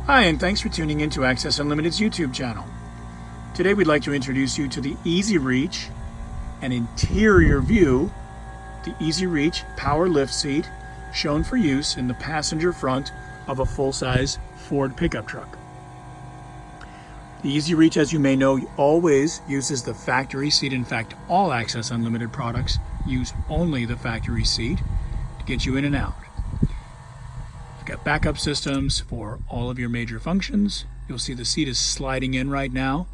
Hi, and thanks for tuning in to Access Unlimited's YouTube channel. Today we'd like to introduce you to the Easy Reach, an interior view, the Easy Reach power lift seat shown for use in the passenger front of a full-size Ford pickup truck. The Easy Reach, as you may know, always uses the factory seat. In fact, all Access Unlimited products use only the factory seat to get you in and out. Got backup systems for all of your major functions. You'll see the seat is sliding in right now.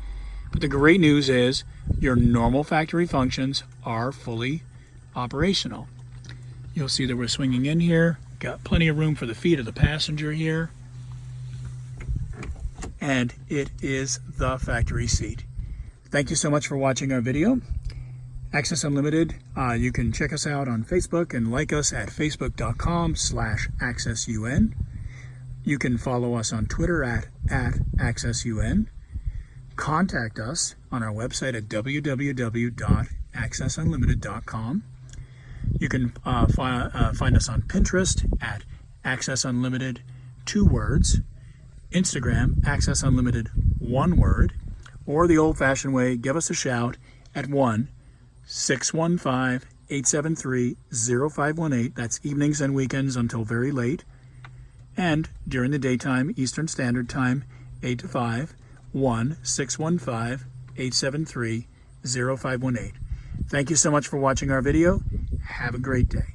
But the great news is your normal factory functions are fully operational. You'll see that we're swinging in here. Got plenty of room for the feet of the passenger here. And it is the factory seat. Thank you so much for watching our video. Access Unlimited, you can check us out on Facebook and like us at facebook.com/accessun. You can follow us on Twitter at accessun. Contact us on our website at www.accessunlimited.com. You can find us on Pinterest at Access Unlimited, 2 words. Instagram, Access Unlimited, 1 word. Or the old-fashioned way, give us a shout at 1-615-873-0518. That's evenings and weekends until very late. And during the daytime, Eastern Standard Time, 8 to 5, 1-615-873-0518. Thank you so much for watching our video. Have a great day.